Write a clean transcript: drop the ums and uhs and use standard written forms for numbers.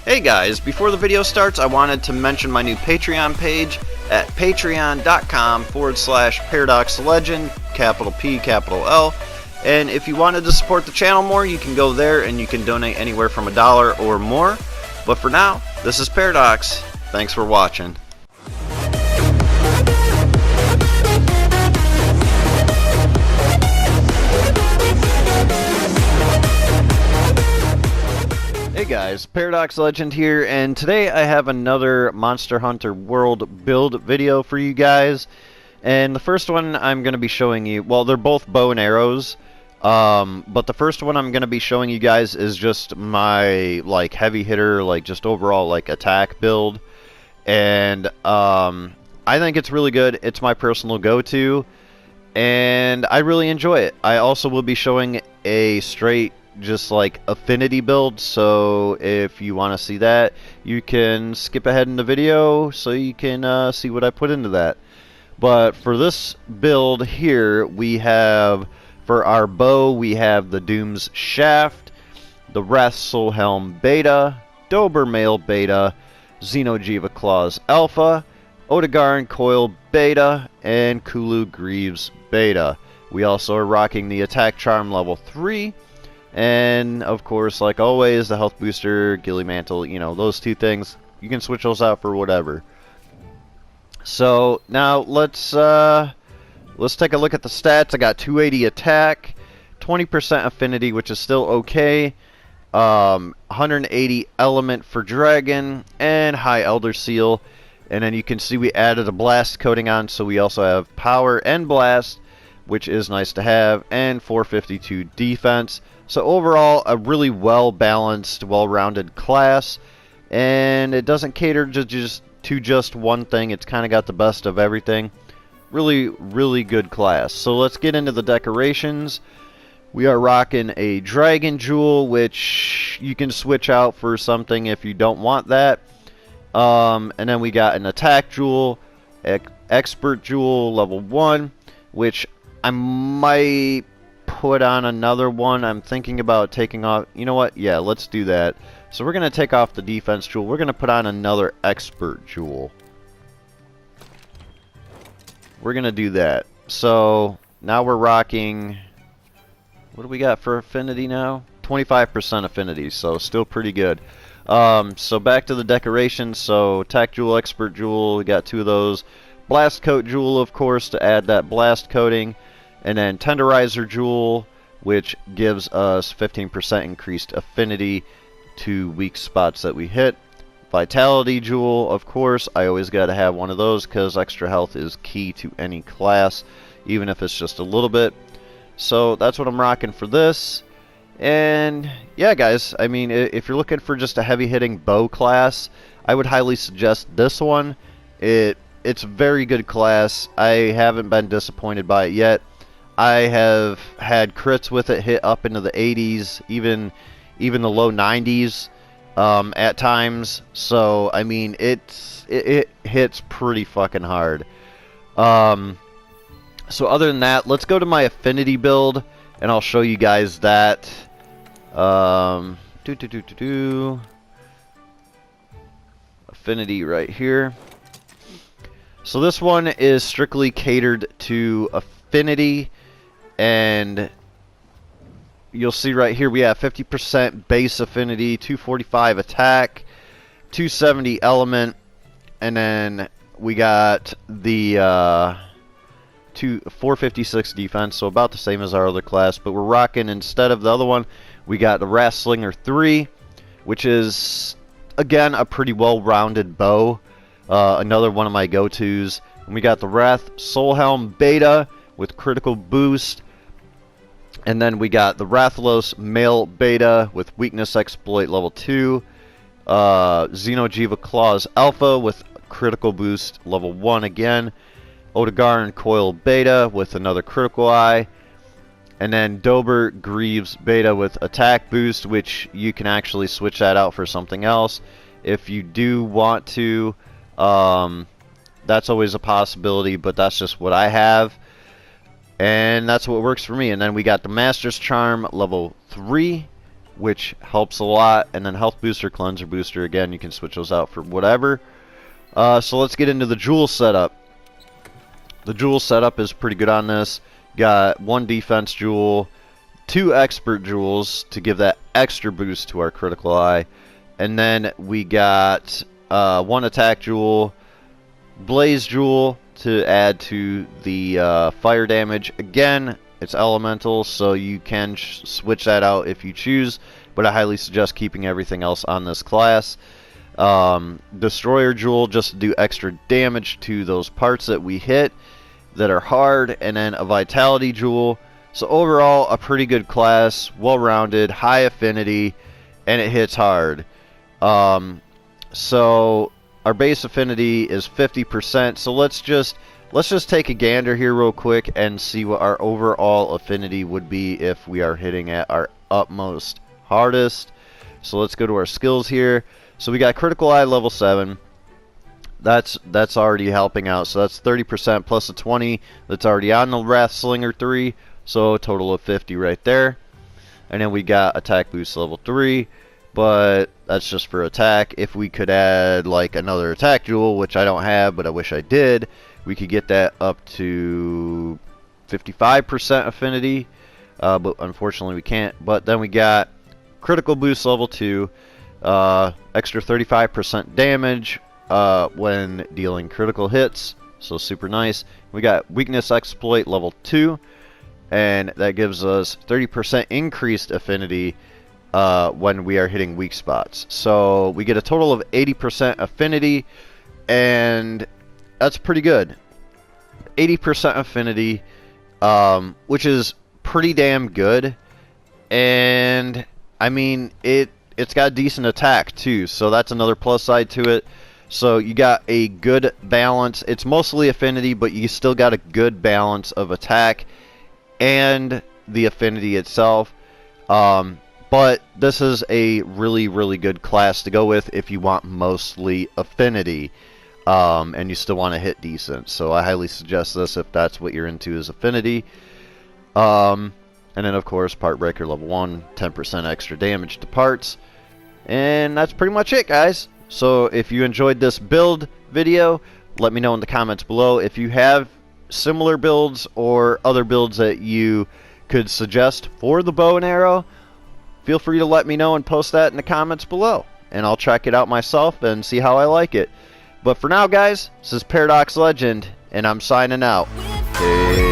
Hey guys, before the video starts, I wanted to mention my new Patreon page at patreon.com/ParadoxLegend, capital P, capital L. And if you wanted to support the channel more, you can go there and you can donate anywhere from $1 or more. But for now, this is Paradox. Thanks for watching. Hey guys, Paradox Legend here, and today I have another Monster Hunter World build video for you guys. And the first one I'm going to be showing you, well, they're both bow and arrows, but the first one I'm going to be showing you guys is just my, like, heavy hitter, like, just overall, like, attack build. And I think it's really good. It's my personal go-to, and I really enjoy it. I also will be showing a straight just like Affinity build, so if you want to see that, you can skip ahead in the video so you can see what I put into that. But for this build here, we have, for our bow, we have the Doom's Shaft, the Wrath Soul Helm Beta, Dobermail Beta, Xeno'jiiva Claws Alpha, Odegaard Coil Beta, and Kulu Greaves Beta. We also are rocking the Attack Charm level 3, and of course, like always, the health booster, Ghillie Mantle, you know, those two things. You can switch those out for whatever. So now let's take a look at the stats. I got 280 attack, 20% affinity, which is still okay. 180 element for dragon, and high elder seal. And then you can see we added a blast coating on, so we also have power and blast, which is nice to have, and 452 defense. So overall, a really well-balanced, well-rounded class, and it doesn't cater to just one thing. It's kind of got the best of everything. Really, really good class. So let's get into the decorations. We are rocking a Dragon Jewel, which you can switch out for something if you don't want that. And then we got an Attack Jewel, Expert Jewel level 1, which I might put on another one. I'm thinking about taking off. You know what? Yeah, let's do that. So we're going to take off the Defense Jewel. We're going to put on another Expert Jewel. We're going to do that. So now we're rocking. What do we got for affinity now? 25% affinity, so still pretty good. So back to the decorations. So Attack Jewel, Expert Jewel, we got two of those. Blast Coat Jewel, of course, to add that blast coating. And then Tenderizer Jewel, which gives us 15% increased affinity to weak spots that we hit. Vitality Jewel, of course, I always got to have one of those because extra health is key to any class, even if it's just a little bit. So that's what I'm rocking for this. And yeah, guys, I mean, if you're looking for just a heavy-hitting bow class, I would highly suggest this one. It's a very good class. I haven't been disappointed by it yet. I have had crits with it hit up into the 80s, even the low 90s at times. So I mean, it hits pretty fucking hard. So other than that, let's go to my affinity build, and I'll show you guys that. Affinity right here. So this one is strictly catered to affinity, and you'll see right here we have 50% base affinity, 245 attack, 270 element, and then we got the 456 defense, so about the same as our other class, but we're rocking, instead of the other one, we got the Wrath Slinger 3, which is, again, a pretty well-rounded bow. Another one of my go-tos. And we got the Wrath Soul Helm Beta with critical boost. And then we got the Rathalos Male Beta with weakness exploit level 2. Xeno'jiiva Claws Alpha with critical boost level 1 again. Odegaard Coil Beta with another critical eye. And then Dober Greaves Beta with attack boost, which you can actually switch that out for something else if you do want to. That's always a possibility, but that's just what I have. And that's what works for me. And then we got the Master's Charm level 3. which helps a lot. And then health booster, cleanser booster, again, you can switch those out for whatever. So let's get into the jewel setup. The jewel setup is pretty good on this. Got 1 defense jewel, 2 expert jewels to give that extra boost to our critical eye, and then we got 1 attack jewel, blaze jewel to add to the fire damage. Again, it's elemental, so you can switch that out if you choose, but I highly suggest keeping everything else on this class. Destroyer jewel just to do extra damage to those parts that we hit that are hard, and then a vitality jewel. So overall, a pretty good class, well-rounded, high affinity, and it hits hard. So our base affinity is 50%. So let's just take a gander here real quick and see what our overall affinity would be if we are hitting at our utmost hardest. So let's go to our skills here. So we got critical eye level 7. That's already helping out. So that's 30% plus a 20 that's already on the Wrath Slinger 3. So a total of 50 right there. And then we got attack boost level 3, but that's just for attack. If we could add like another attack jewel, which I don't have, but I wish I did, we could get that up to 55% affinity, but unfortunately we can't. But then we got critical boost level 2, extra 35% damage when dealing critical hits, so super nice. We got weakness exploit level 2, and that gives us 30% increased affinity when we are hitting weak spots. So we get a total of 80% affinity, and that's pretty good. 80% affinity, which is pretty damn good. And I mean, it's got decent attack too, so that's another plus side to it. So you got a good balance. It's mostly affinity, but you still got a good balance of attack and the affinity itself. But this is a really, really good class to go with if you want mostly affinity, and you still want to hit decent. So I highly suggest this if that's what you're into, is affinity. And then of course part breaker level 1, 10% extra damage to parts. And that's pretty much it, guys. So if you enjoyed this build video, let me know in the comments below. If you have similar builds or other builds that you could suggest for the bow and arrow, feel free to let me know and post that in the comments below, and I'll check it out myself and see how I like it. But for now, guys, this is Paradox Legend, and I'm signing out. Peace.